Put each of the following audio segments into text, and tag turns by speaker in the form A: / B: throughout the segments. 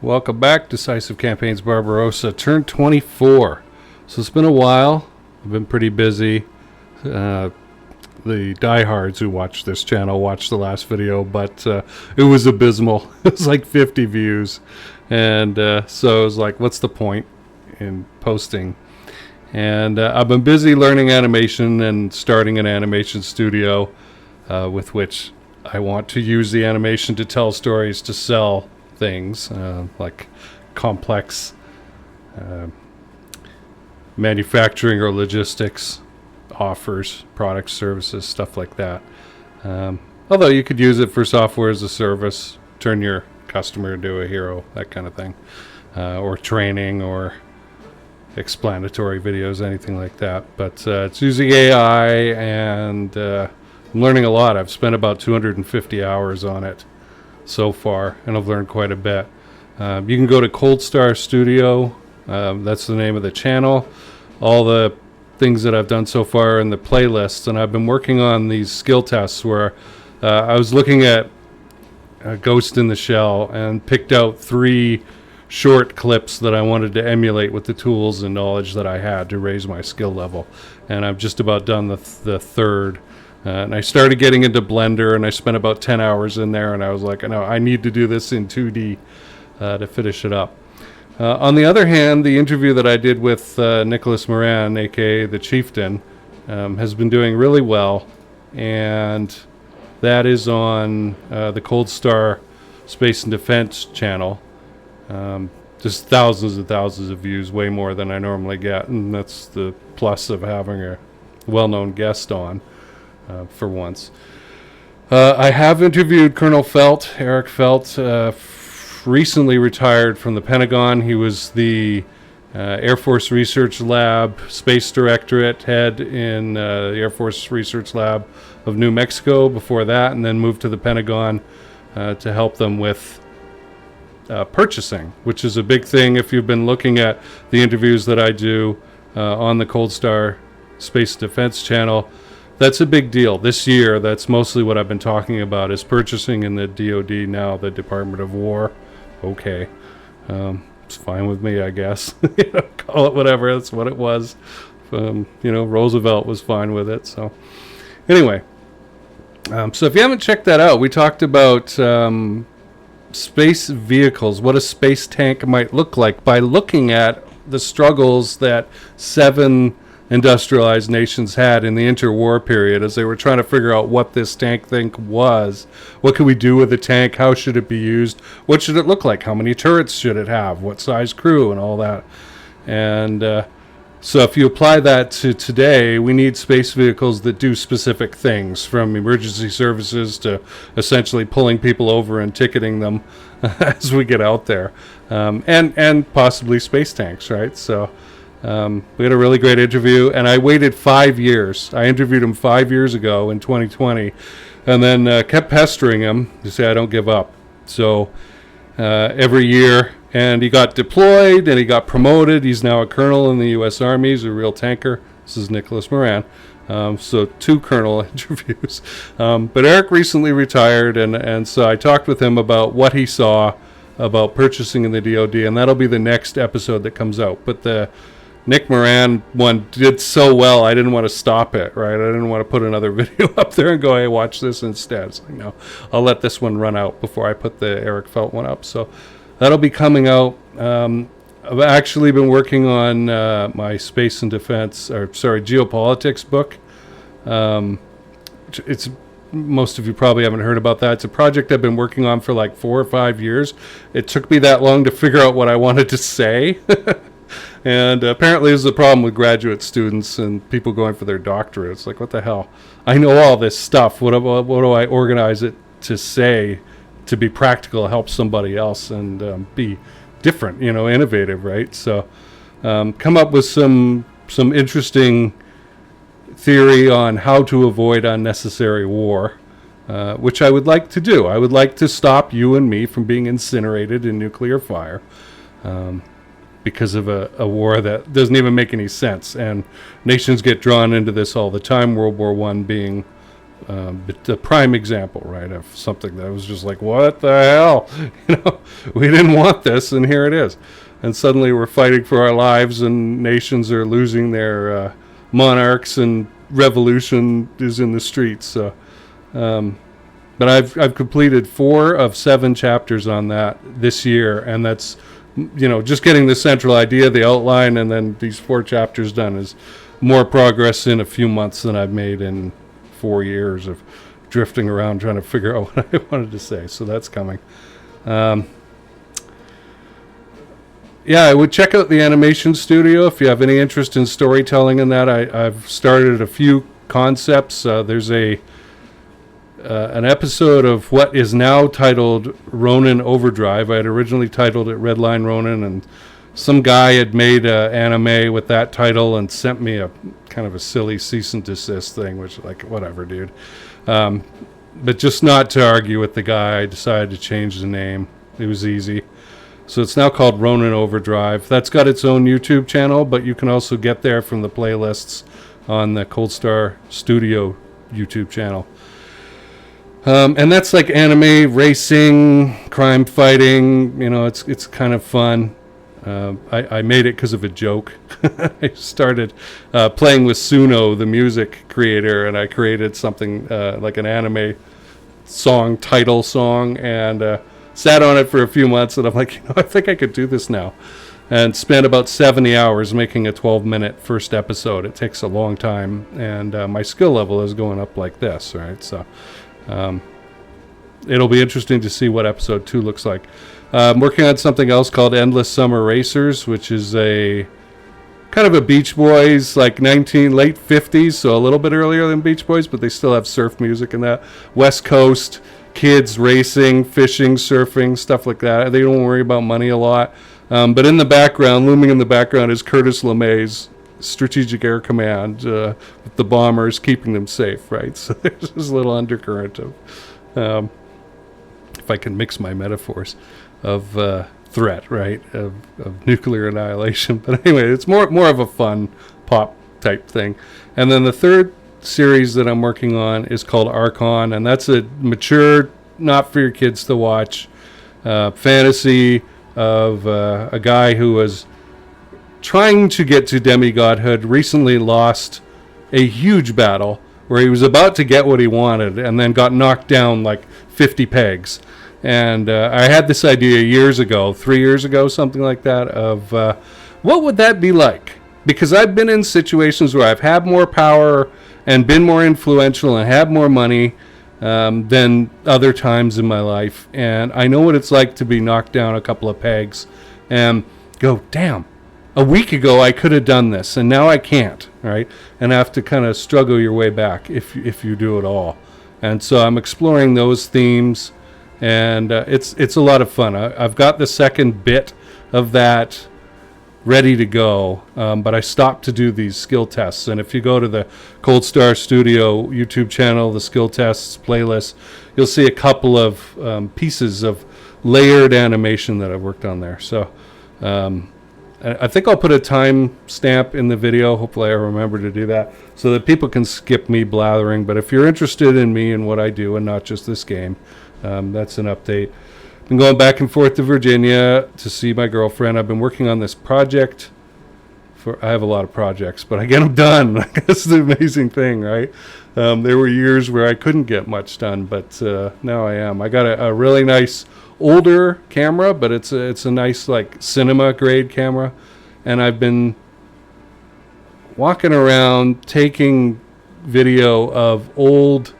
A: Welcome back. Decisive Campaigns Barbarossa turned 24. So it's been a while. I've been pretty busy. The diehards who watch this channel watched the last video, but it was abysmal. It was like 50 views. And so I was like, what's the point in posting? And I've been busy learning animation and starting an animation studio with which I want to use the animation to tell stories, to sell things like complex manufacturing or logistics offers, products, services, stuff like that. Although you could use it for software as a service, turn your customer into a hero, that kind of thing, or training or explanatory videos, anything like that. But it's using AI, and I'm learning a lot. I've spent about 250 hours on it so far, and I've learned quite a bit. You can go to Cold Star Studio. That's the name of the channel. All the things that I've done so far in the playlists, and I've been working on these skill tests where I was looking at Ghost in the Shell and picked out 3 short clips that I wanted to emulate with the tools and knowledge that I had to raise my skill level. And I've just about done the third. And I started getting into Blender, and I spent about 10 hours in there, and I was like, no, I need to do this in 2D to finish it up. On the other hand, the interview that I did with Nicholas Moran, aka the Chieftain, has been doing really well, and that is on the Cold Star Space and Defense channel. Just thousands and thousands of views, way more than I normally get, and that's the plus of having a well-known guest on. For once. I have interviewed Colonel Felt, Eric Felt, recently retired from the Pentagon. He was the Air Force Research Lab Space Directorate head in the Air Force Research Lab of New Mexico before that, and then moved to the Pentagon to help them with purchasing, which is a big thing. If you've been looking at the interviews that I do on the Cold Star Space Defense channel, that's a big deal. This year, that's mostly what I've been talking about, is purchasing in the DoD now, the Department of War. Okay. It's fine with me, I guess. Call it whatever. That's what it was. Roosevelt was fine with it. So anyway, so if you haven't checked that out, we talked about space vehicles, what a space tank might look like by looking at the struggles that 7 industrialized nations had in the interwar period as they were trying to figure out what this tank thing was. What could we do with the tank? How should it be used? What should it look like? How many turrets should it have? What size crew and all that? And so if you apply that to today, we need space vehicles that do specific things, from emergency services to essentially pulling people over and ticketing them as we get out there, and possibly space tanks, right? So we had a really great interview, and I waited 5 years. I interviewed him 5 years ago in 2020, and then kept pestering him to say I don't give up. So every year, and he got deployed, and he got promoted. He's now a colonel in the U.S. Armies, a real tanker. This is Nicholas Moran. So 2 colonel interviews. But Eric recently retired, and so I talked with him about what he saw about purchasing in the DoD, and that'll be the next episode that comes out. But the Nick Moran one did so well, I didn't want to stop it, right? I didn't want to put another video up there and go, hey, watch this instead. It's like, no, I'll let this one run out before I put the Eric Felt one up. So that'll be coming out. I've actually been working on my space and defense, geopolitics book. It's most of you probably haven't heard about that. It's a project I've been working on for like 4 or 5 years. It took me that long to figure out what I wanted to say. And apparently there's a problem with graduate students and people going for their doctorates. Like, what the hell? I know all this stuff. What do I organize it to say to be practical, help somebody else, and be different, innovative, right? So come up with some interesting theory on how to avoid unnecessary war, which I would like to do. I would like to stop you and me from being incinerated in nuclear fire. Because of a war that doesn't even make any sense. And nations get drawn into this all the time, World War I being But the prime example, right, of something that was just like, what the hell? We didn't want this, and here it is. And suddenly we're fighting for our lives, and nations are losing their monarchs, and revolution is in the streets. So, but I've completed 4 of 7 chapters on that this year, and that's, just getting the central idea, the outline, and then these 4 chapters done is more progress in a few months than I've made in 4 years of drifting around trying to figure out what I wanted to say. So that's coming. I would check out the animation studio if you have any interest in storytelling in that. I've started a few concepts. There's an episode of what is now titled Ronin Overdrive. I had originally titled it Redline Ronin, and some guy had made an anime with that title and sent me a kind of a silly cease and desist thing, which, like, whatever, dude. But just not to argue with the guy, I decided to change the name. It was easy. So it's now called Ronin Overdrive. That's got its own YouTube channel, but you can also get there from the playlists on the Cold Star Studio YouTube channel. And that's like anime, racing, crime fighting. It's kind of fun. I made it because of a joke. I started playing with Suno, the music creator, and I created something like an anime title song, and sat on it for a few months, and I'm like, I think I could do this now. And spent about 70 hours making a 12-minute first episode. It takes a long time, and my skill level is going up like this, right? So it'll be interesting to see what episode 2 looks like. I'm working on something else called Endless Summer Racers, which is a kind of a Beach Boys, like late 50s, so a little bit earlier than Beach Boys, but they still have surf music and that. West Coast, kids racing, fishing, surfing, stuff like that. They don't worry about money a lot. But in the background, looming in the background, is Curtis LeMay's Strategic Air Command with the bombers, keeping them safe, right? So there's this little undercurrent of, if I can mix my metaphors, of threat, right, of nuclear annihilation. But anyway, it's more of a fun pop type thing. And then the third series that I'm working on is called Archon, and that's a mature, not for your kids to watch, fantasy of a guy who was trying to get to demigodhood, recently lost a huge battle where he was about to get what he wanted and then got knocked down like 50 pegs. And I had this idea 3 years ago, something like that, of what would that be like? Because I've been in situations where I've had more power and been more influential and had more money than other times in my life. And I know what it's like to be knocked down a couple of pegs and go, damn, a week ago I could have done this, and now I can't, right? And have to kind of struggle your way back if you do it all. And so I'm exploring those themes, and it's a lot of fun. I've got the second bit of that ready to go, but I stopped to do these skill tests. And if you go to the Cold Star Studio YouTube channel, the skill tests playlist, you'll see a couple of pieces of layered animation that I've worked on there. So I think I'll put a time stamp in the video. Hopefully I remember to do that so that people can skip me blathering. But if you're interested in me and what I do and not just this game, that's an update. Been going back and forth to Virginia to see my girlfriend. I've been working on this project. I have a lot of projects, but I get them done. That's the amazing thing, right? There were years where I couldn't get much done, but now I am. I got a really nice older camera, but it's a nice like cinema grade camera, and I've been walking around taking video of old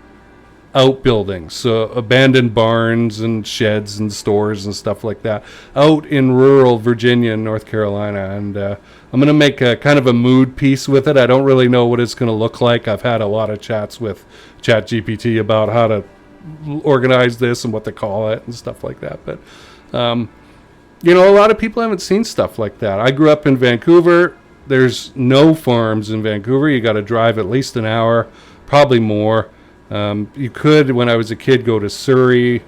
A: outbuildings, so abandoned barns and sheds and stores and stuff like that out in rural Virginia and North Carolina. And I'm going to make a kind of a mood piece with it. I don't really know what it's going to look like. I've had a lot of chats with ChatGPT about how to organize this and what to call it and stuff like that. But a lot of people haven't seen stuff like that. I grew up in Vancouver. There's no farms in Vancouver. You got to drive at least an hour, probably more. You could, when I was a kid, go to Surrey,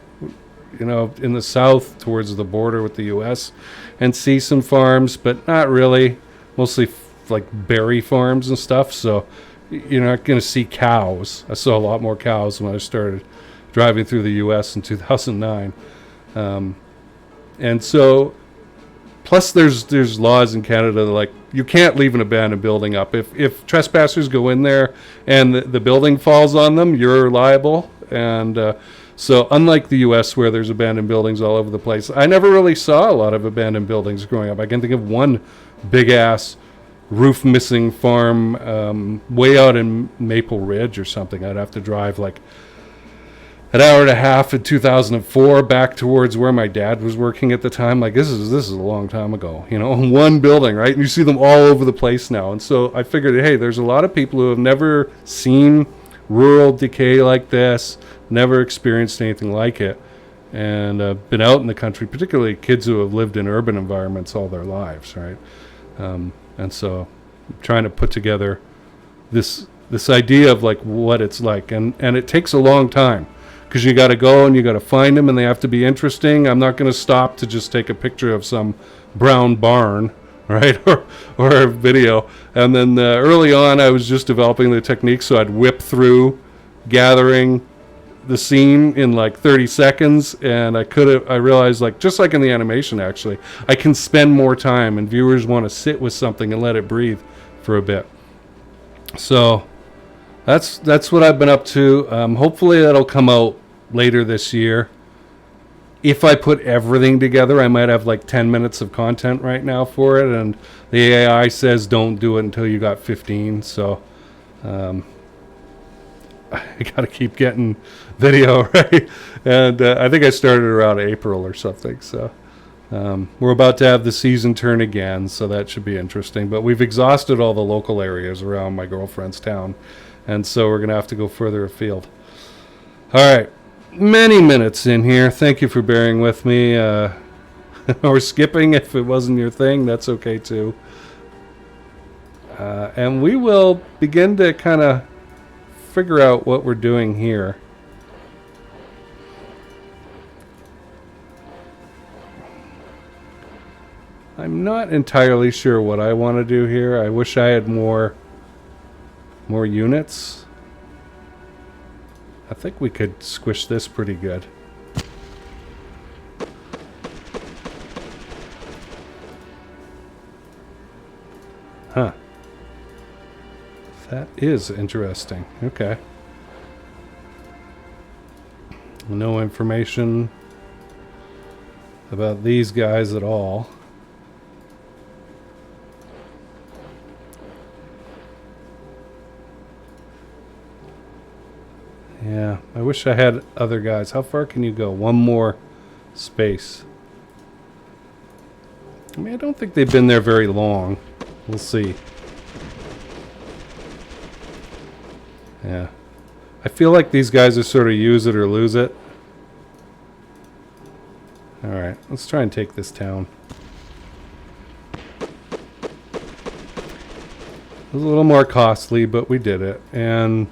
A: in the south towards the border with the U.S. and see some farms, but not really. Mostly like berry farms and stuff. So, you're not going to see cows. I saw a lot more cows when I started driving through the U.S. in 2009. And so, plus there's laws in Canada that, like, you can't leave an abandoned building up. If trespassers go in there and the building falls on them, you're liable. And so unlike the U.S. where there's abandoned buildings all over the place, I never really saw a lot of abandoned buildings growing up. I can think of one big-ass roof missing farm way out in Maple Ridge or something. I'd have to drive like an hour and a half in 2004 back towards where my dad was working at the time. Like, this is a long time ago, you know, one building, right? And you see them all over the place now. And so I figured, hey, there's a lot of people who have never seen rural decay like this, never experienced anything like it, and been out in the country, particularly kids who have lived in urban environments all their lives, right? And so I'm trying to put together this idea of like what it's like. And it takes a long time because you got to go and you got to find them and they have to be interesting. I'm not going to stop to just take a picture of some brown barn, right? or a video. And then early on I was just developing the technique, so I'd whip through gathering the scene in like 30 seconds, and I realized, like, just like in the animation, actually, I can spend more time and viewers want to sit with something and let it breathe for a bit. So that's what I've been up to. Hopefully that'll come out later this year. If I put everything together, I might have like 10 minutes of content right now for it, and the AI says don't do it until you got 15, so I got to keep getting video, right? And I think I started around April or something. So we're about to have the season turn again, so that should be interesting. But we've exhausted all the local areas around my girlfriend's town, and so we're going to have to go further afield. All right. Many minutes in here. Thank you for bearing with me. Or skipping if it wasn't your thing. That's okay, too. And we will begin to kind of figure out what we're doing here. I'm not entirely sure what I want to do here. I wish I had more units. I think we could squish this pretty good. Huh. That is interesting. Okay. No information about these guys at all. Yeah, I wish I had other guys. How far can you go? One more space. I mean, I don't think they've been there very long. We'll see. Yeah. I feel like these guys are sort of use it or lose it. Alright, let's try and take this town. It was a little more costly, but we did it. And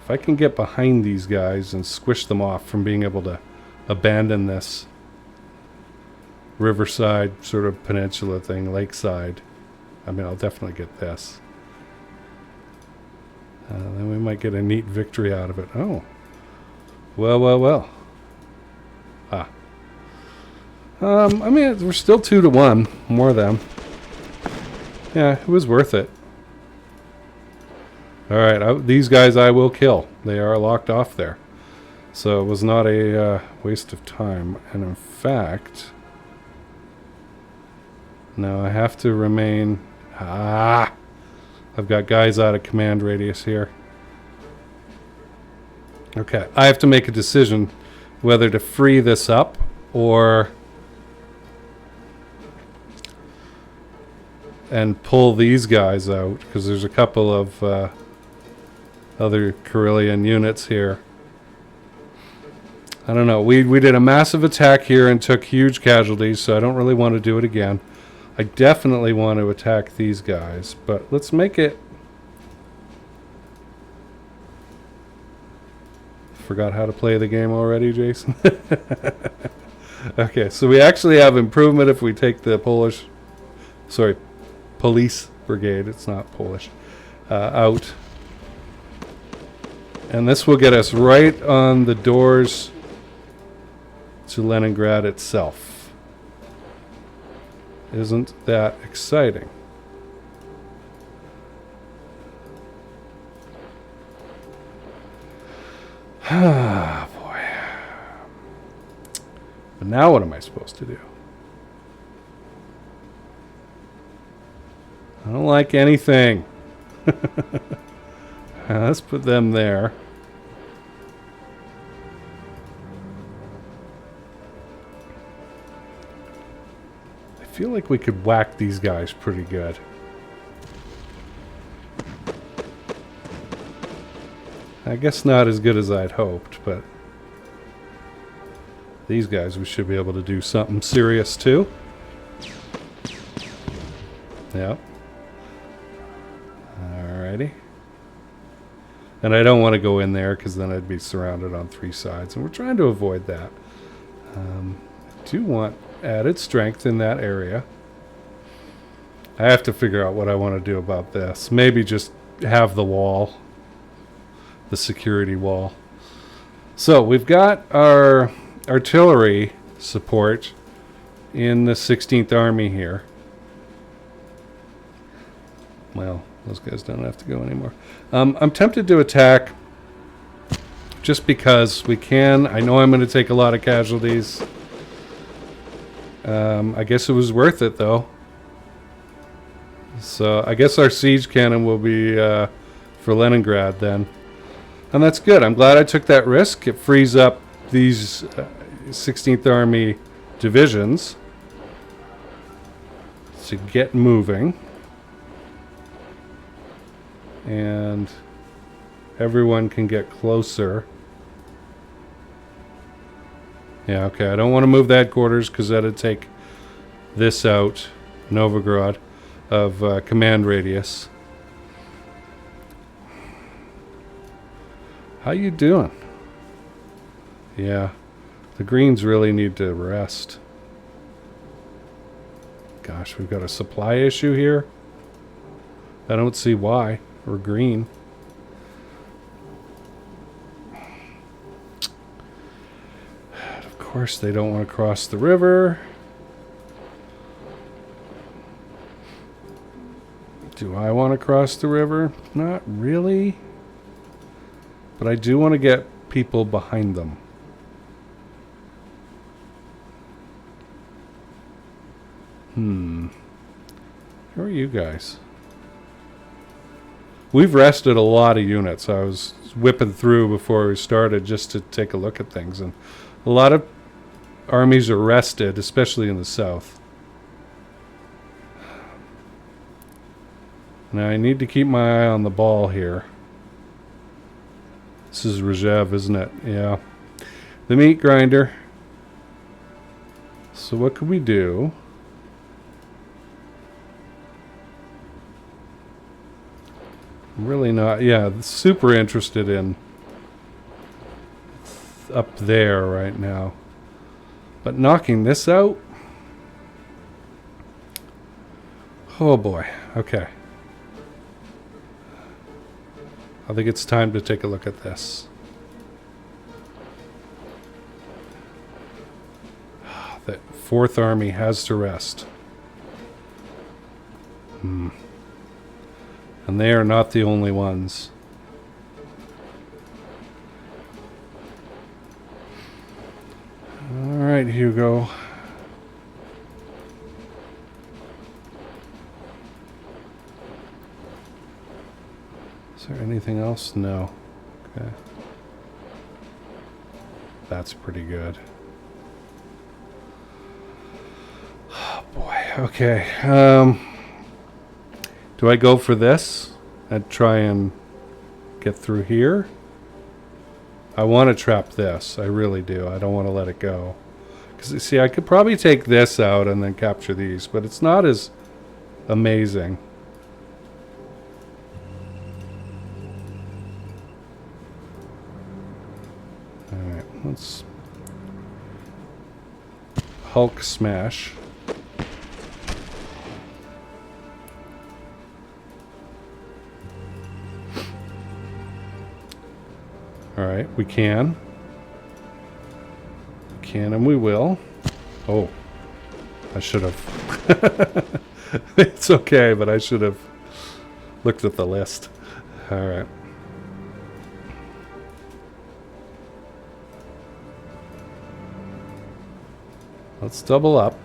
A: if I can get behind these guys and squish them off from being able to abandon this riverside sort of peninsula thing, lakeside, I mean, I'll definitely get this. Then we might get a neat victory out of it. Oh. Well. Ah. I mean, we're still 2-1. More of them. Yeah, it was worth it. Alright, these guys I will kill. They are locked off there. So it was not a waste of time. And in fact... No, I have to remain... Ah! I've got guys out of command radius here. Okay, I have to make a decision whether to free this up or... and pull these guys out, because there's a couple of other Karelian units here. I don't know. We did a massive attack here and took huge casualties, so I don't really want to do it again. I definitely want to attack these guys, but let's make it... Forgot how to play the game already, Jason? Okay, so we actually have improvement if we take the police brigade. It's not Polish. out. And this will get us right on the doors to Leningrad itself. Isn't that exciting? Ah, boy. But now what am I supposed to do? I don't like anything. Let's put them there. I feel like we could whack these guys pretty good. I guess not as good as I'd hoped, but these guys we should be able to do something serious too. Yep. Alrighty. And I don't want to go in there because then I'd be surrounded on 3 sides, and we're trying to avoid that. I do want added strength in that area. I have to figure out what I want to do about this. Maybe just have the wall. The security wall. So we've got our artillery support in the 16th Army here. Well, those guys don't have to go anymore. I'm tempted to attack just because we can. I know I'm going to take a lot of casualties. I guess it was worth it though. So I guess our siege cannon will be for Leningrad then. And that's good. I'm glad I took that risk. It frees up these 16th Army divisions to get moving. And everyone can get closer. Yeah, okay. I don't want to move the headquarters because that'd take this out, Novgorod, of command radius. How you doing? Yeah, the Greens really need to rest. Gosh, we've got a supply issue here. I don't see why. We're green. Of course, they don't want to cross the river. Do I want to cross the river? Not really. But I do want to get people behind them. Who are you guys? We've rested a lot of units. I was whipping through before we started just to take a look at things. And a lot of armies are rested, especially in the south. Now I need to keep my eye on the ball here. This is Rostov, isn't it? Yeah. The meat grinder. So what could we do? I'm really not, yeah, super interested in up there right now. But knocking this out? Oh boy, okay. I think it's time to take a look at this. The 4th Army has to rest. And they are not the only ones. All right, Hugo. Is there anything else? No. Okay. That's pretty good. Oh boy. Okay. Do I go for this and try and get through here? I want to trap this. I really do. I don't want to let it go. Because, see, I could probably take this out and then capture these, but it's not as amazing. Alright, let's Hulk smash. Alright, we can. We can and we will. Oh. I should have. It's okay, but I should have looked at the list. Alright. Let's double up.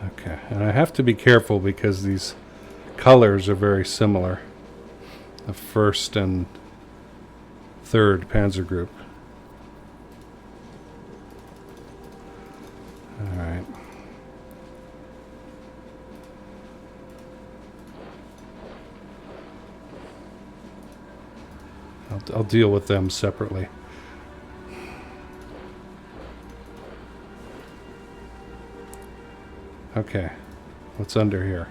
A: Okay, and I have to be careful because these colors are very similar. The 1st and 3rd Panzer Group. Alright. I'll deal with them separately. Okay, what's under here?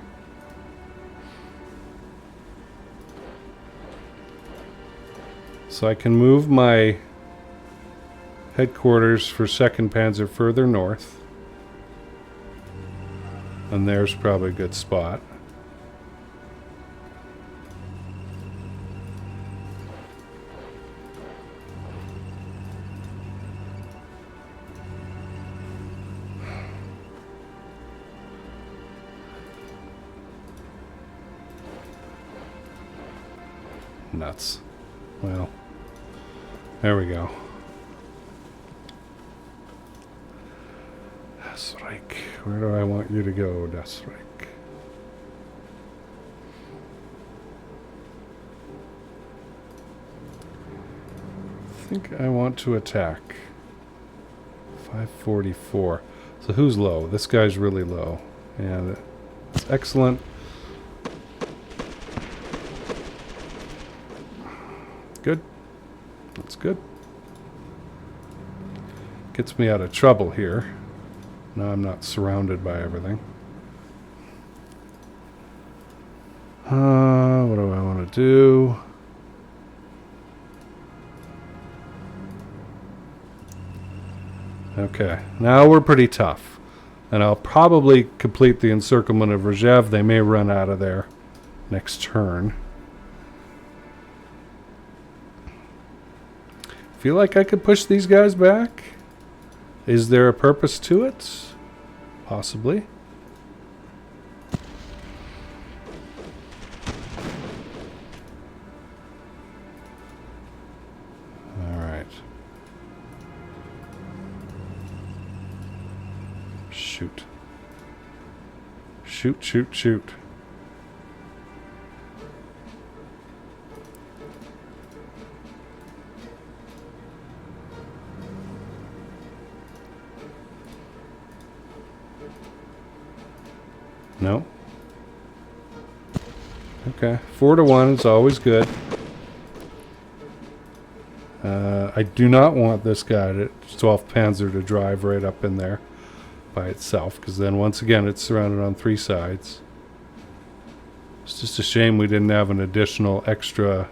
A: So I can move my headquarters for 2nd Panzer further north. And there's probably a good spot. Nuts. Well, there we go. Das Reich. Where do I want you to go, Das Reich? I think I want to attack. 544. So who's low? This guy's really low. Yeah, that's excellent. Good. That's good. Gets me out of trouble here. Now I'm not surrounded by everything. What do I want to do? Okay, now we're pretty tough. And I'll probably complete the encirclement of Rostov. They may run out of there next turn. Feel like I could push these guys back? Is there a purpose to it? Possibly. Alright. Shoot. Shoot, shoot, shoot. No. Okay. 4-1 is always good. I do not want this guy, 12th Panzer, to drive right up in there by itself, because then once again it's surrounded on 3 sides. It's just a shame we didn't have an additional extra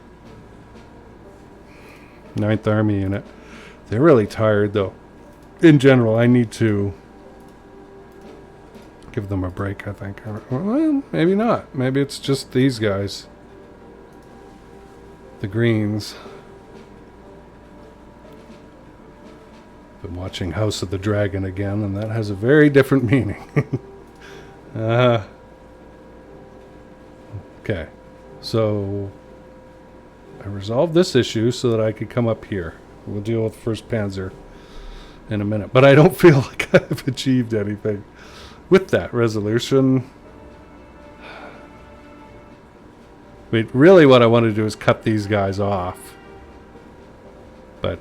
A: 9th Army unit. They're really tired though. In general, I need to give them a break, I think. Well, maybe not. Maybe it's just these guys. The Greens. Been watching House of the Dragon again, and that has a very different meaning. Okay. So I resolved this issue so that I could come up here. We'll deal with 1st Panzer in a minute. But I don't feel like I've achieved anything with that resolution. Wait, really what I want to do is cut these guys off. But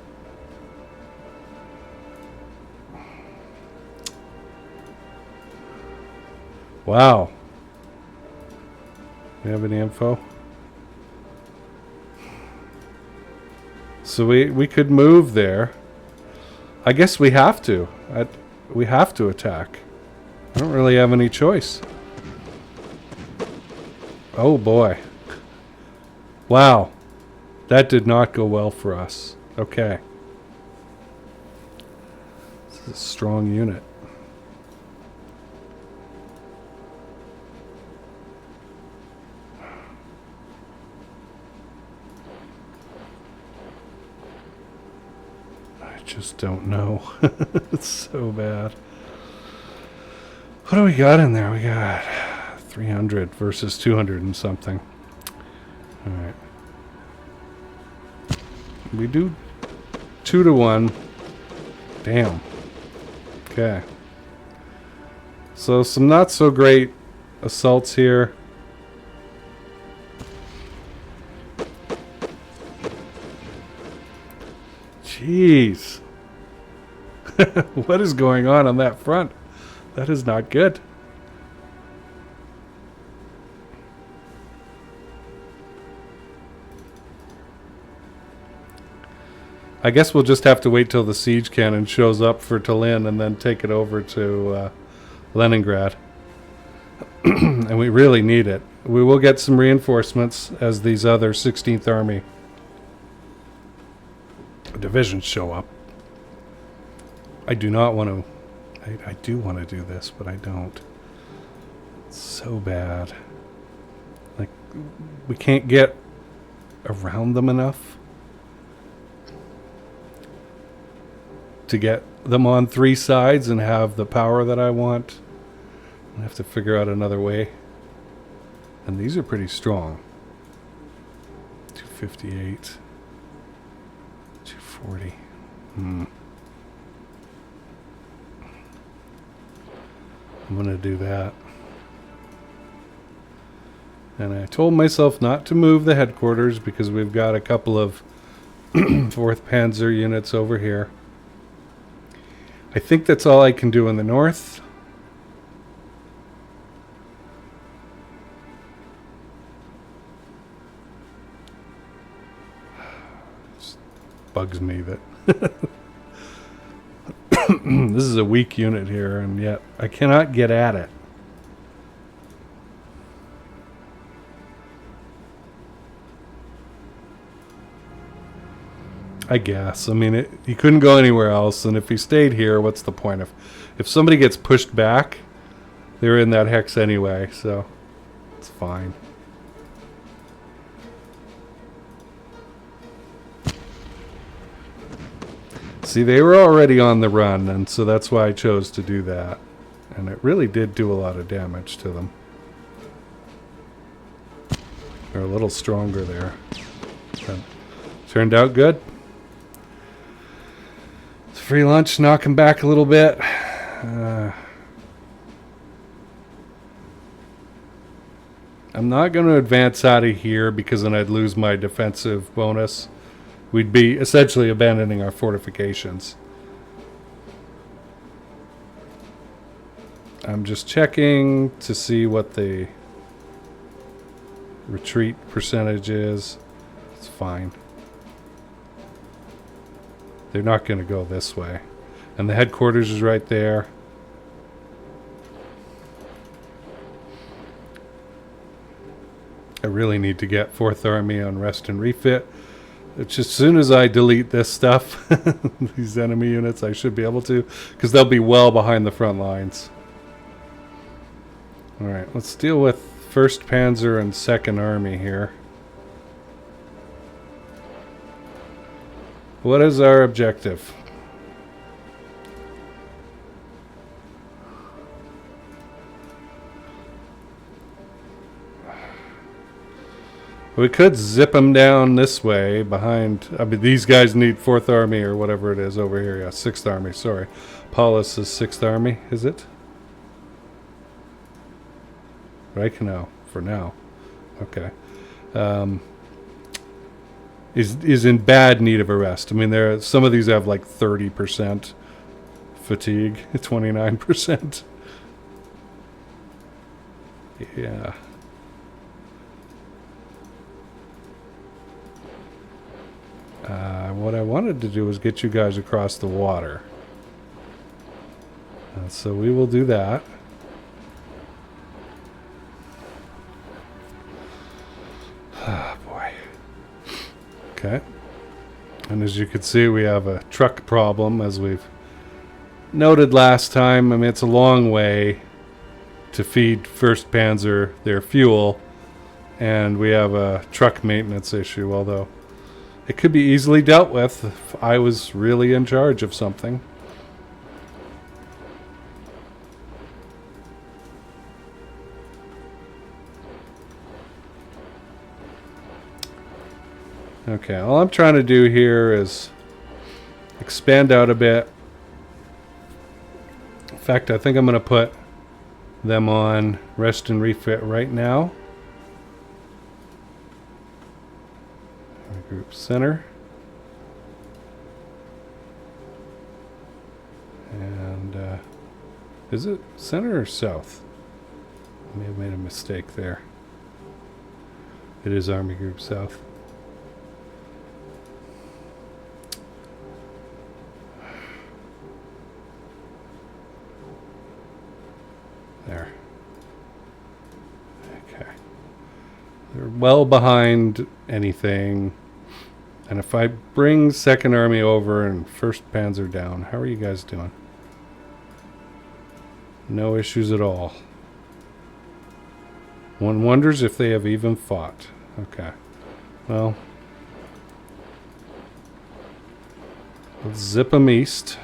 A: wow. Do you have any info? So we could move there. I guess we have to. We have to attack. I don't really have any choice. Oh boy. Wow. That did not go well for us. Okay. It's a strong unit. I just don't know. It's so bad. What do we got in there? We got 300 versus 200 and something. All right. We do 2 to 1. Damn. Okay. So some not so great assaults here. Jeez. What is going on that front? That is not good. I guess we'll just have to wait till the siege cannon shows up for Talinn and then take it over to Leningrad. And we really need it. We will get some reinforcements as these other 16th Army divisions show up. I do not want to... I do want to do this, but I don't. It's so bad. Like, we can't get around them enough to get them on 3 sides and have the power that I want. I have to figure out another way. And these are pretty strong. 258. 240. I'm going to do that. And I told myself not to move the headquarters because we've got a couple of 4th Panzer units over here. I think that's all I can do in the north. It bugs me that this is a weak unit here, and yet I cannot get at it. I guess. I mean, he couldn't go anywhere else, and if he stayed here, what's the point? If somebody gets pushed back, they're in that hex anyway, so it's fine. See, they were already on the run, and so that's why I chose to do that. And it really did do a lot of damage to them. They're a little stronger there. But turned out good. Free lunch, knock him back a little bit. I'm not going to advance out of here because then I'd lose my defensive bonus. We'd be essentially abandoning our fortifications. I'm just checking to see what the retreat percentage is. It's fine. They're not going to go this way. And the headquarters is right there. I really need to get 4th Army on rest and refit. It's just as soon as I delete this stuff, these enemy units, I should be able to, because they'll be well behind the front lines. Alright, let's deal with 1st Panzer and 2nd Army here. What is our objective? We could zip them down this way behind... I mean, these guys need 4th Army or whatever it is over here. Yeah, 6th Army, sorry. Paulus is 6th Army, is it? Reichenau, for now. Okay. Is in bad need of a rest. I mean, some of these have like 30% fatigue, 29%. Yeah. What I wanted to do was get you guys across the water. So we will do that. Ah, boy. Okay. And as you can see, we have a truck problem as we've noted last time, I mean, it's a long way to feed 1st Panzer their fuel, and we have a truck maintenance issue, although it could be easily dealt with if I was really in charge of something. Okay, all I'm trying to do here is expand out a bit. In fact, I think I'm going to put them on rest and refit right now. Group center. And is it center or south? I may have made a mistake there. It is Army Group South. There. Okay. They're well behind anything. And if I bring 2nd Army over and 1st Panzer down, how are you guys doing? No issues at all. One wonders if they have even fought. Okay. Well, let's zip them east.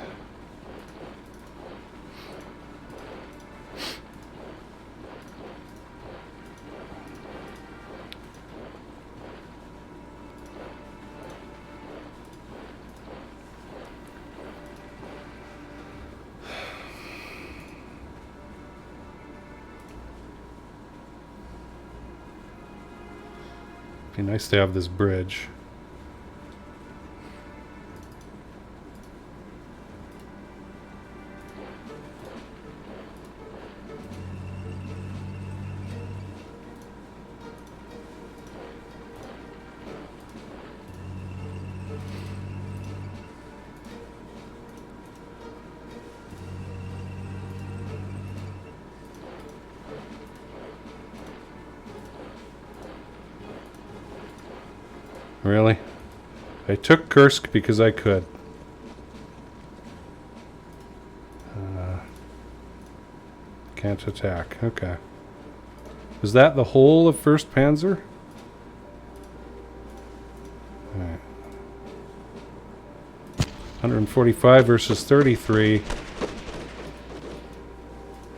A: Be nice to have this bridge. Really? I took Kursk because I could. Can't attack. Okay. Is that the whole of 1st Panzer? Alright. 145 versus 33.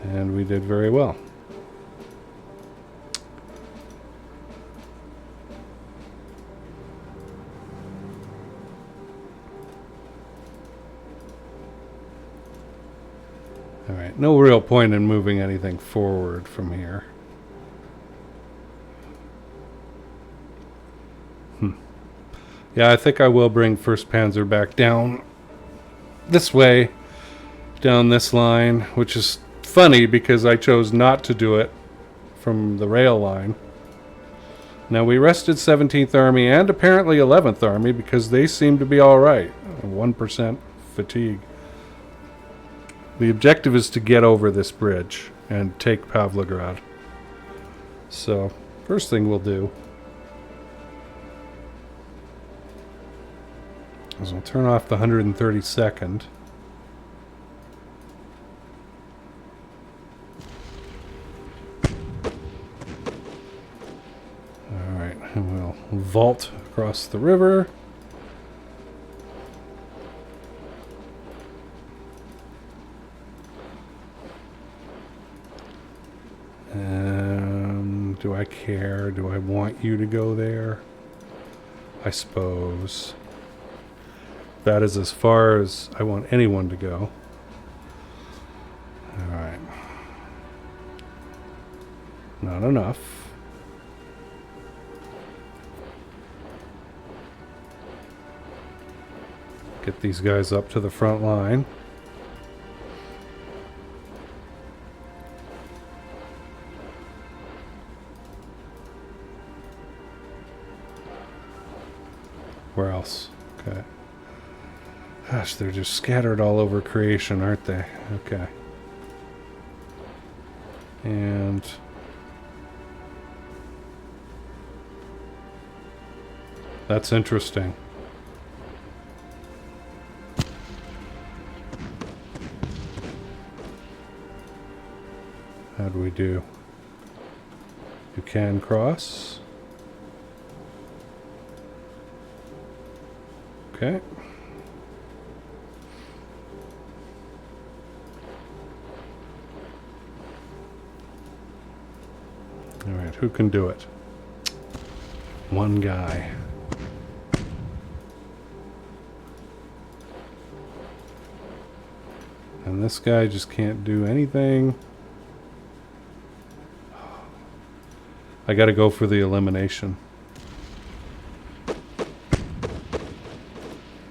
A: And we did very well. Alright, no real point in moving anything forward from here. Yeah, I think I will bring 1st Panzer back down this way, down this line, which is funny because I chose not to do it from the rail line. Now, we rested 17th Army and apparently 11th Army because they seem to be alright. 1% fatigue. The objective is to get over this bridge and take Pavlograd. So, first thing we'll do is we'll turn off the 132nd. Alright, and we'll vault across the river. Do I care? Do I want you to go there? I suppose. That is as far as I want anyone to go. Alright. Not enough. Get these guys up to the front line. Where else? Okay. Gosh, they're just scattered all over creation, aren't they? Okay. And that's interesting. do? You can cross. Okay. Alright, who can do it? One guy. And this guy just can't do anything. I gotta go for the elimination.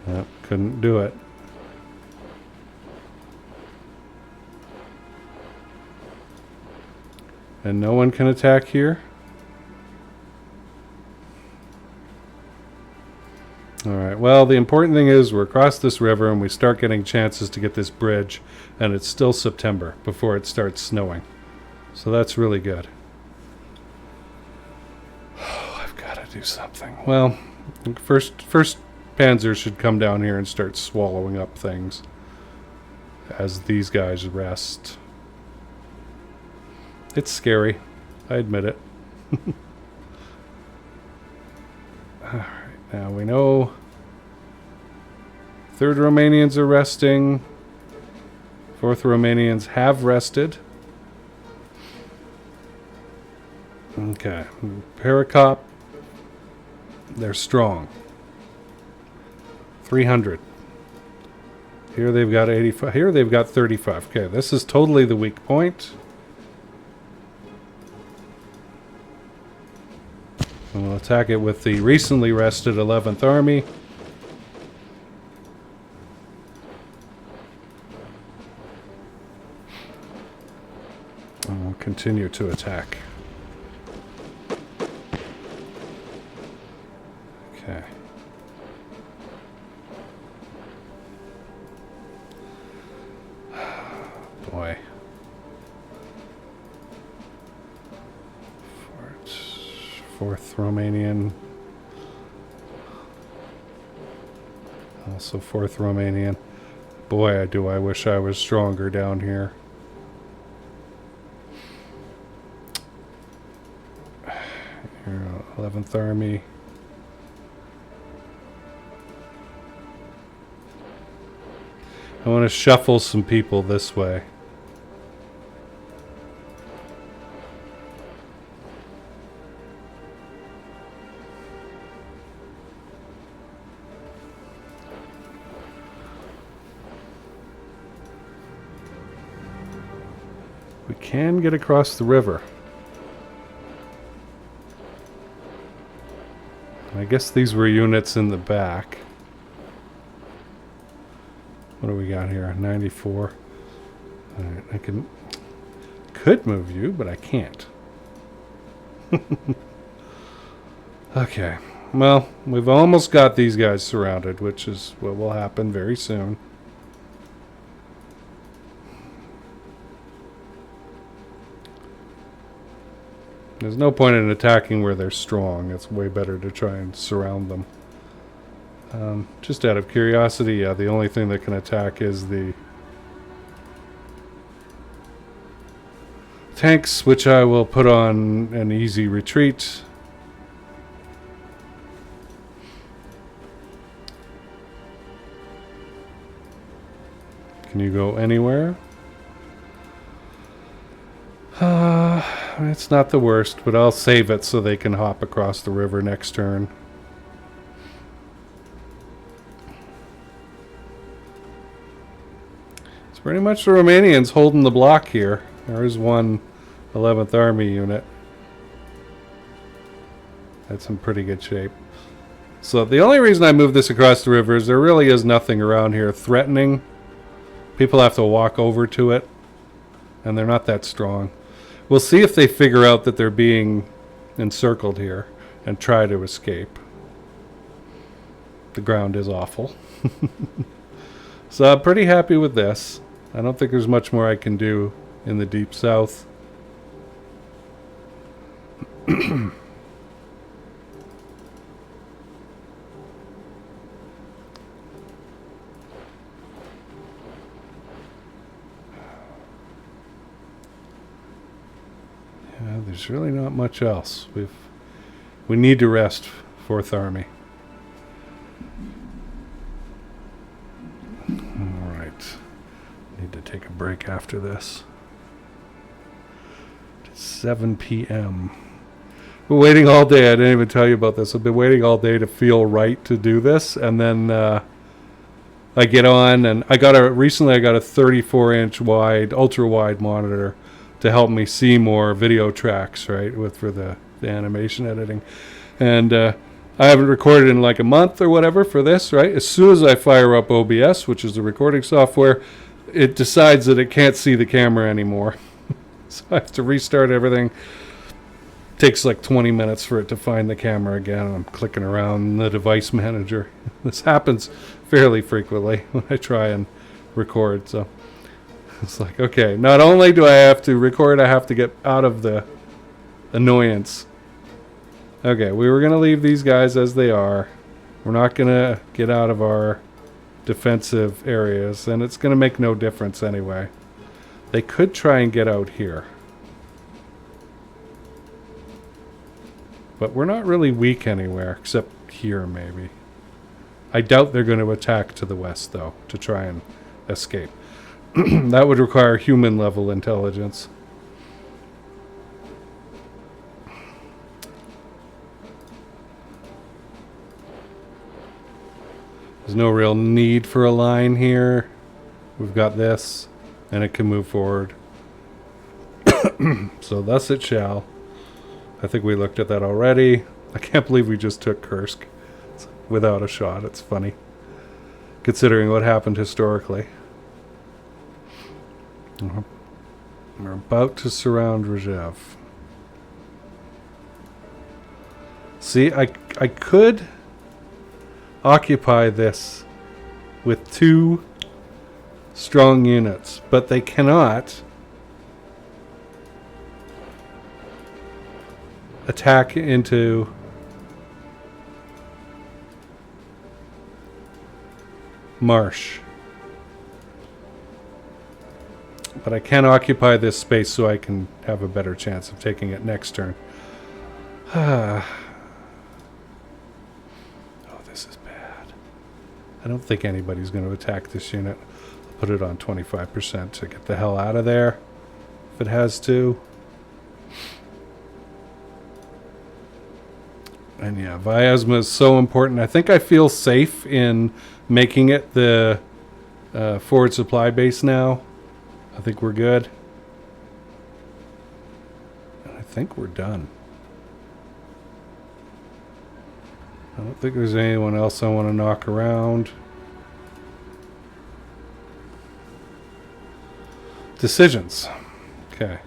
A: Yep, couldn't do it. And no one can attack here? Alright, well, the important thing is we're across this river and we start getting chances to get this bridge, and it's still September before it starts snowing. So that's really good. Oh, I've got to do something. Well, first Panzer should come down here and start swallowing up things as these guys rest. It's scary. I admit it. Alright, now we know 3rd Romanians are resting. 4th Romanians have rested. Okay. Paracop. They're strong. 300. Here they've got 85. Here they've got 35. Okay, this is totally the weak point. And we'll attack it with the recently rested 11th Army. And we'll continue to attack. Okay. Boy. 4th Romanian. Also 4th Romanian. Boy, do I wish I was stronger down here. Here, 11th Army. I want to shuffle some people this way. We can get across the river. I guess these were units in the back. What do we got here? 94. Alright, I could move you, but I can't. Okay. Well, we've almost got these guys surrounded, which is what will happen very soon. There's no point in attacking where they're strong. It's way better to try and surround them. Just out of curiosity, yeah, the only thing that can attack is the tanks, which I will put on an easy retreat. Can you go anywhere? It's not the worst, but I'll save it so they can hop across the river next turn. It's pretty much the Romanians holding the block here. There is one 11th Army unit. That's in pretty good shape. So the only reason I moved this across the river is there really is nothing around here threatening. People have to walk over to it, and they're not that strong. We'll see if they figure out that they're being encircled here and try to escape. The ground is awful. So I'm pretty happy with this. I don't think there's much more I can do in the deep south. there's really not much else. We need to rest, Fourth Army. All right. Need to take a break after this. It's 7 p.m. We're waiting all day. I didn't even tell you about this. I've been waiting all day to feel right to do this, and then I get on, and recently I got a 34-inch wide, ultra-wide monitor to help me see more video tracks, right, for the animation editing. And I haven't recorded in like a month or whatever for this, right? As soon as I fire up OBS, which is the recording software, it decides that it can't see the camera anymore. So I have to restart everything. Takes like 20 minutes for it to find the camera again, and I'm clicking around the device manager. This happens fairly frequently when I try and record, so it's like, okay, not only do I have to record, I have to get out of the annoyance. Okay, we were going to leave these guys as they are. We're not going to get out of our defensive areas, and it's going to make no difference anyway. They could try and get out here. But we're not really weak anywhere, except here maybe. I doubt they're going to attack to the west, though, to try and escape. That would require human-level intelligence. There's no real need for a line here. We've got this, and it can move forward. So thus it shall. I think we looked at that already. I can't believe we just took Kursk without a shot. It's funny, considering what happened historically. We're about to surround Rostov. See, I could occupy this with 2 strong units, but they cannot attack into marsh. But I can occupy this space so I can have a better chance of taking it next turn. Oh, this is bad. I don't think anybody's going to attack this unit. I'll put it on 25% to get the hell out of there if it has to. And yeah, Vyazma is so important. I think I feel safe in making it the forward supply base now. I think we're good. And I think we're done. I don't think there's anyone else I want to knock around. Decisions. Okay.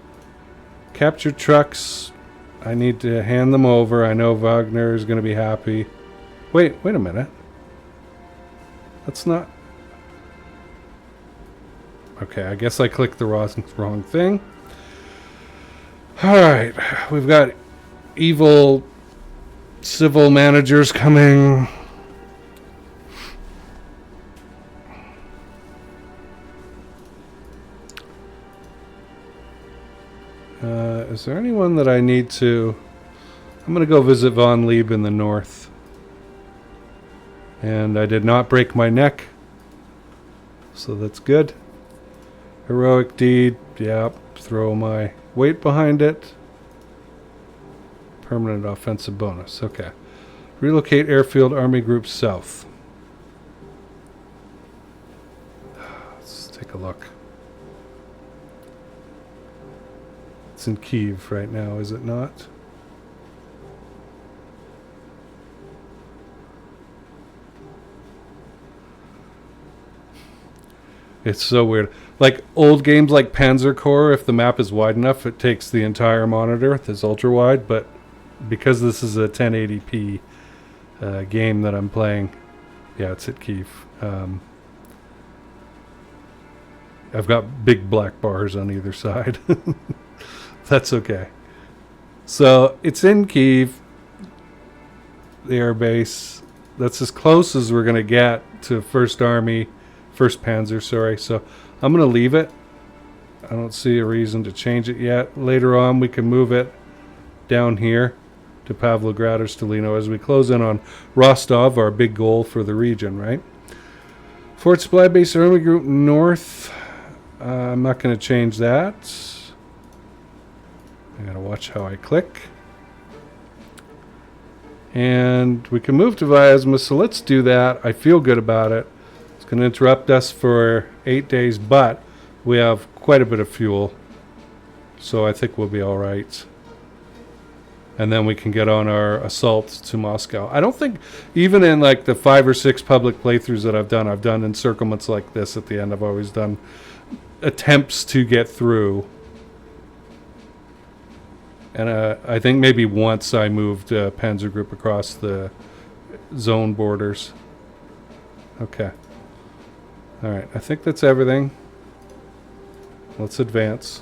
A: Capture trucks. I need to hand them over. I know Wagner is going to be happy. Wait a minute. That's not... Okay, I guess I clicked the wrong thing. Alright, we've got evil civil managers coming. Is there anyone that I need to... I'm going to go visit Von Lieb in the north. And I did not break my neck. So that's good. Heroic deed. Yep. Throw my weight behind it. Permanent offensive bonus. Okay. Relocate airfield army group south. Let's take a look. It's in Kyiv right now, is it not? It's so weird. Like old games like Panzergruppes, if the map is wide enough, it takes the entire monitor, this ultra wide, but because this is a 1080p game that I'm playing, yeah, it's at Kyiv. I've got big black bars on either side. That's okay. So it's in Kyiv, the air base. That's as close as we're going to get to 1st Panzer, sorry. So I'm going to leave it. I don't see a reason to change it yet. Later on, we can move it down here to Pavlograd or Stalino as we close in on Rostov, our big goal for the region, right? Fort Supply Base Army Group North. I'm not going to change that. I got to watch how I click. And we can move to Vyazma, so let's do that. I feel good about it. It's going to interrupt us for 8 days, but we have quite a bit of fuel. So I think we'll be all right. And then we can get on our assault to Moscow. I don't think, even in like the 5 or 6 public playthroughs that I've done encirclements like this at the end. I've always done attempts to get through. And I think maybe once I moved Panzergruppe across the zone borders. Okay. All right, I think that's everything. Let's advance.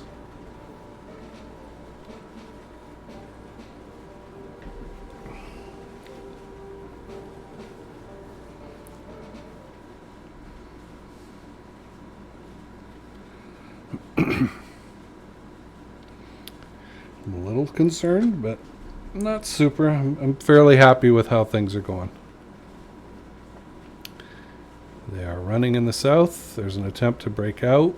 A: I'm a little concerned, but not super. I'm fairly happy with how things are going. They are running in the south. There's an attempt to break out.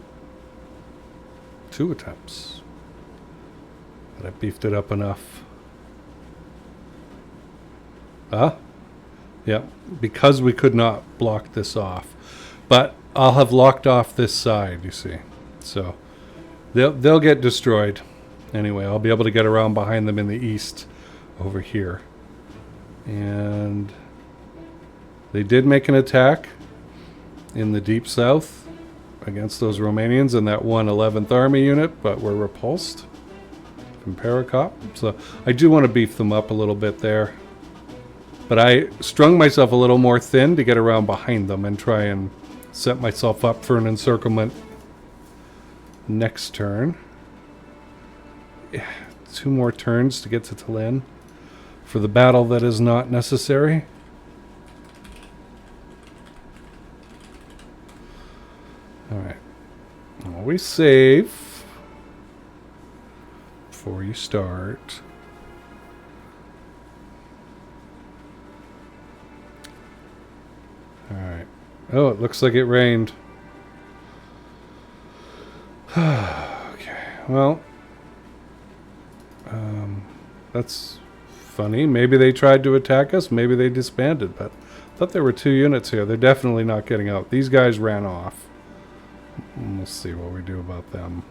A: 2 attempts. But I beefed it up enough. Yeah, because we could not block this off. But I'll have locked off this side, you see. So they'll get destroyed. Anyway, I'll be able to get around behind them in the east over here. And they did make an attack in the deep south against those Romanians and that 11th Army unit, but were repulsed from Parakop. So I do want to beef them up a little bit there. But I strung myself a little more thin to get around behind them and try and set myself up for an encirclement next turn. 2 more turns to get to Talinn for the battle that is not necessary. Alright. Always save before you start. Alright. Oh, it looks like it rained. Okay, well, that's funny. Maybe they tried to attack us. Maybe they disbanded, but I thought there were 2 units here. They're definitely not getting out. These guys ran off. We'll see what we do about them.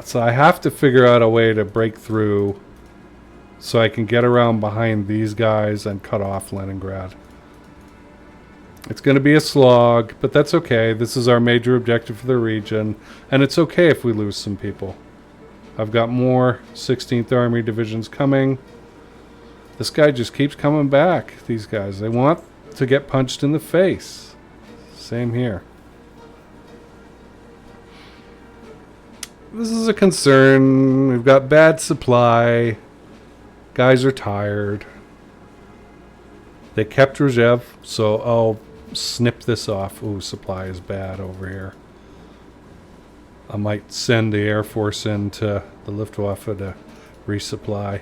A: So I have to figure out a way to break through so I can get around behind these guys and cut off Leningrad. It's going to be a slog, but that's okay. This is our major objective for the region, and it's okay if we lose some people. I've got more 16th Army divisions coming. This guy just keeps coming back, these guys. They want to get punched in the face. Same here. This is a concern. We've got bad supply. Guys are tired. They kept Rzhev, so I'll snip this off. Ooh, supply is bad over here. I might send the Air Force into the Luftwaffe to resupply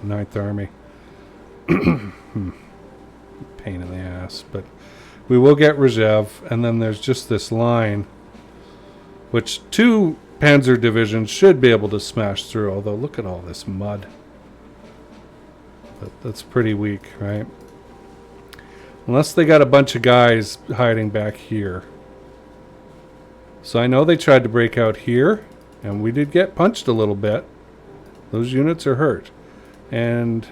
A: 9th Army. Pain in the ass, but we will get Rzhev, and then there's just this line, which 2 Panzer divisions should be able to smash through, although look at all this mud. But that's pretty weak, right? Unless they got a bunch of guys hiding back here. So I know they tried to break out here, and we did get punched a little bit. Those units are hurt. And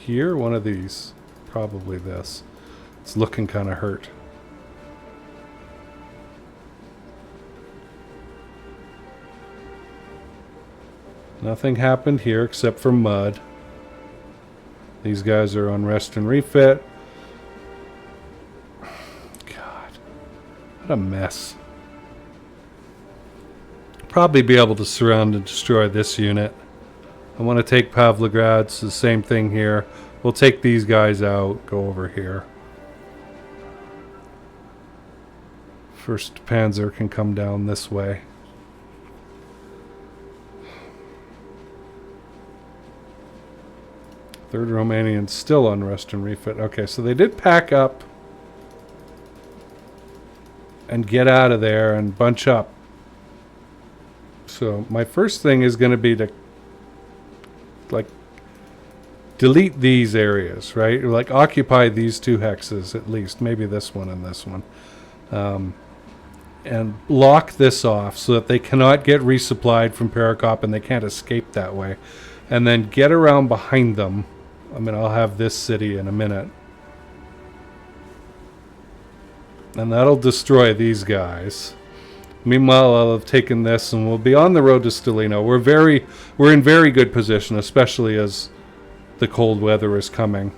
A: here, one of these. Probably this. It's looking kind of hurt. Nothing happened here except for mud. These guys are on rest and refit. God. What a mess. Probably be able to surround and destroy this unit. I want to take Pavlograd. It's the same thing here. We'll take these guys out. Go over here. First Panzer can come down this way. Third Romanian still on rest and refit. Okay, so they did pack up and get out of there and bunch up. So my first thing is going to be to like delete these areas, right? Or like occupy these 2 hexes at least, maybe this one and this one, and lock this off so that they cannot get resupplied from Parakop and they can't escape that way. And then get around behind them. I mean, I'll have this city in a minute. And that'll destroy these guys. Meanwhile, I'll have taken this and we'll be on the road to Stelino. We're in very good position, especially as the cold weather is coming.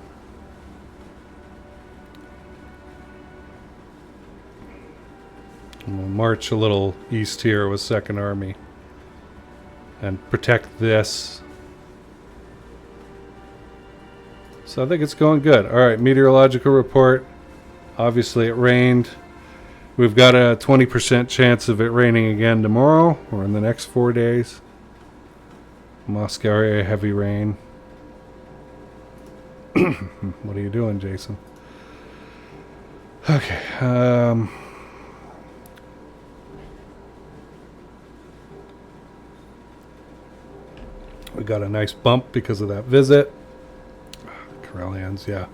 A: And we'll march a little east here with 2nd Army and protect this. So I think it's going good. All right, meteorological report. Obviously it rained. We've got a 20% chance of it raining again tomorrow or in the next 4 days. Moscow area, heavy rain. What are you doing, Jason? Okay. We got a nice bump because of that visit. Karelians, yeah.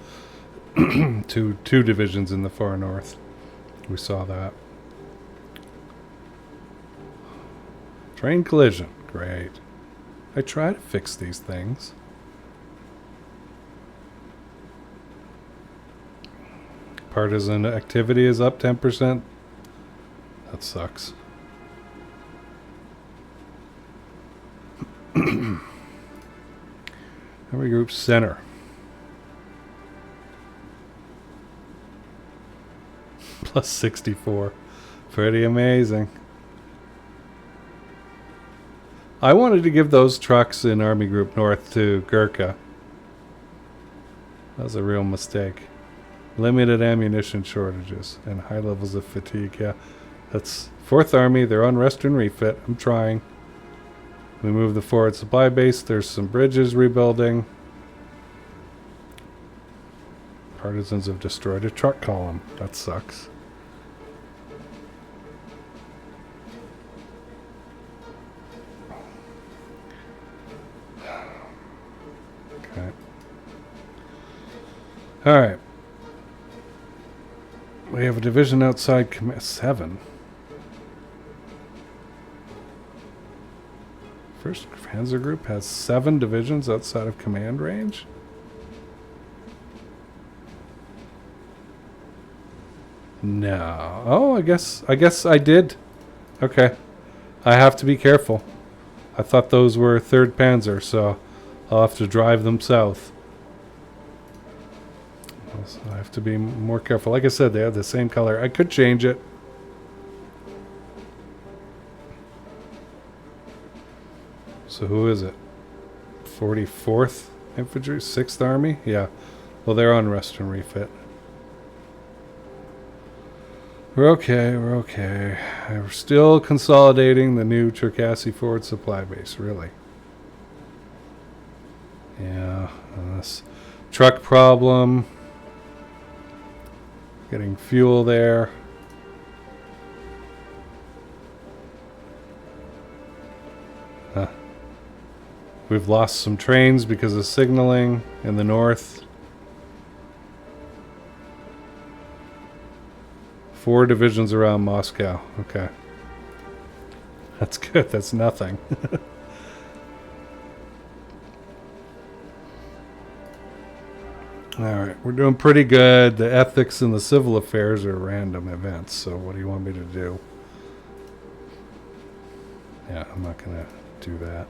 A: two divisions in the far north. We saw that. Train collision. Great. I try to fix these things. Partisan activity is up 10%. That sucks. Army Group Center. Plus 64. Pretty amazing. I wanted to give those trucks in Army Group North to Gurkha. That was a real mistake. Limited ammunition shortages and high levels of fatigue. Yeah, that's 4th Army. They're on rest and refit. I'm trying. We move the forward supply base. There's some bridges rebuilding. Partisans have destroyed a truck column. That sucks. Okay. All right. We have a division outside 7. First Panzergruppe has 7 divisions outside of command range. No. Oh, I guess I did. Okay. I have to be careful. I thought those were 3rd Panzer, so I'll have to drive them south. So I have to be more careful. Like I said, they have the same color. I could change it. So who is it? 44th Infantry? 6th Army? Yeah. Well, they're on rest and refit. We're okay. We're okay. We're still consolidating the new Cherkasy forward supply base, really. Yeah. This truck problem. Getting fuel there. Huh. We've lost some trains because of signaling in the north. 4 divisions around Moscow. Okay. That's good. That's nothing. Alright, we're doing pretty good. The ethics and the civil affairs are random events, so what do you want me to do? Yeah, I'm not going to do that.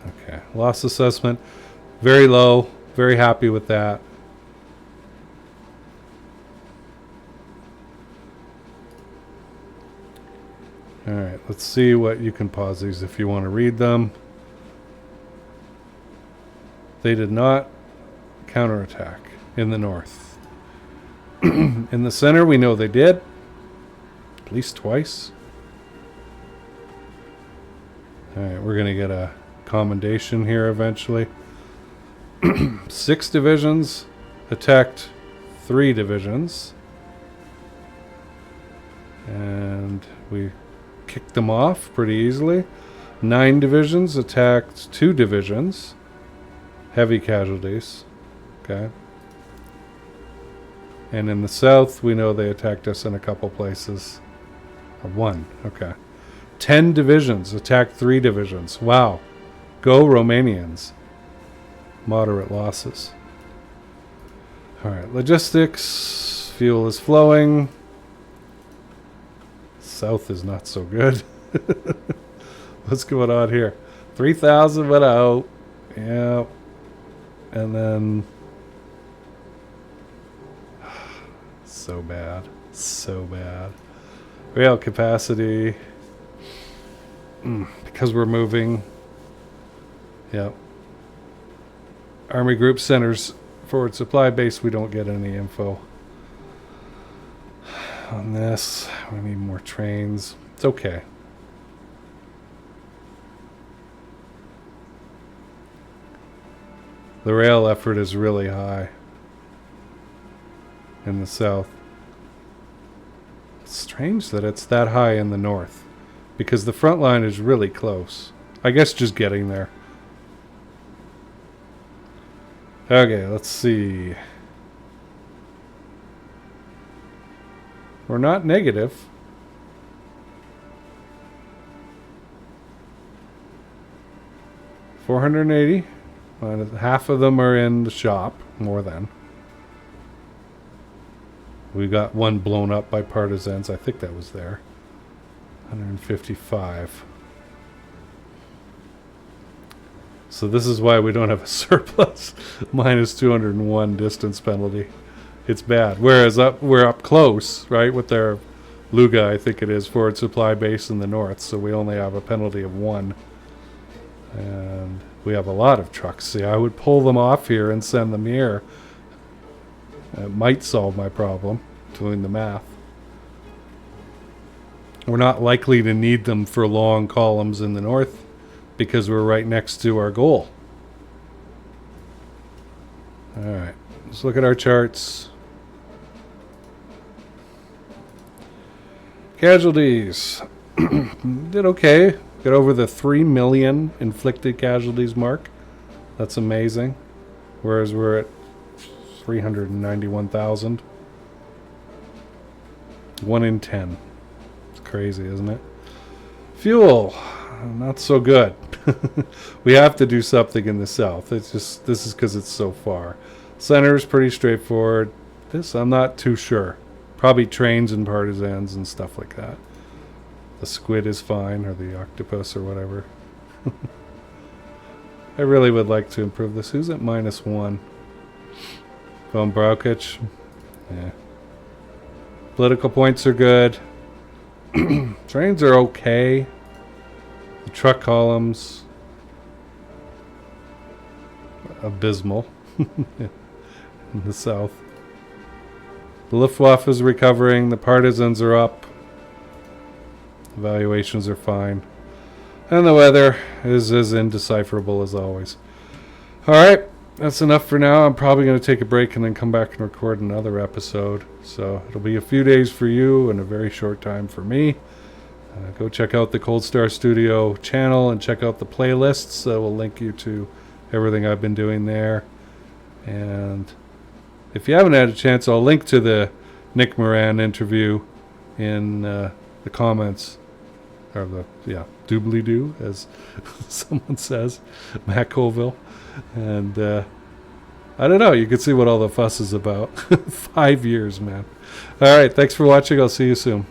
A: Okay, loss assessment, very low. Very happy with that. Alright, let's see what you can pause these if you want to read them. They did not counterattack in the north. In the center, we know they did. At least twice. Alright, we're going to get a commendation here eventually. 6 divisions attacked 3 divisions. And we kicked them off pretty easily. 9 divisions attacked 2 divisions. Heavy casualties. Okay. And in the south, we know they attacked us in a couple places. 1. Okay. 10 divisions attacked 3 divisions. Wow. Go Romanians. Moderate losses. Alright, logistics. Fuel is flowing. South is not so good. What's going on here? 3,000 went out. Yeah. And then... so bad. So bad. Rail capacity. Because we're moving. Yep. Army Group Centers Forward Supply Base, we don't get any info on this. We need more trains. It's okay. The rail effort is really high in the south. It's strange that it's that high in the north, because the front line is really close. I guess just getting there. Okay, let's see. We're not negative. $480. Half of them are in the shop, more than. We got one blown up by partisans. I think that was there. 155. So this is why we don't have a surplus. Minus 201 distance penalty. It's bad. Whereas we're up close, right, with their Luga, I think it is, forward supply base in the north. So we only have a penalty of 1. And we have a lot of trucks. See, I would pull them off here and send them here. It might solve my problem, doing the math. We're not likely to need them for long columns in the north because we're right next to our goal. Alright, let's look at our charts. Casualties. Did okay. Got over the 3 million inflicted casualties mark. That's amazing. Whereas we're at 391,000. 1 in 10. It's crazy, isn't it? Fuel. Not so good. We have to do something in the south. It's just, this is because it's so far. Center is pretty straightforward. This, I'm not too sure. Probably trains and partisans and stuff like that. The squid is fine, or the octopus, or whatever. I really would like to improve this. Who's at -1? Von Braukic. Yeah. Political points are good. Trains are okay. The truck columns, abysmal. In the south. The Luftwaffe is recovering. The partisans are up. Evaluations are fine. And the weather is as indecipherable as always. Alright, that's enough for now. I'm probably going to take a break and then come back and record another episode. So it'll be a few days for you and a very short time for me. Go check out the Cold Star Studio channel and check out the playlists. We'll link you to everything I've been doing there. And if you haven't had a chance, I'll link to the Nick Moran interview in the comments. Or the, yeah, doobly-doo, as someone says. Matt Colville. And I don't know, you can see what all the fuss is about. 5 years, man. All right, thanks for watching. I'll see you soon.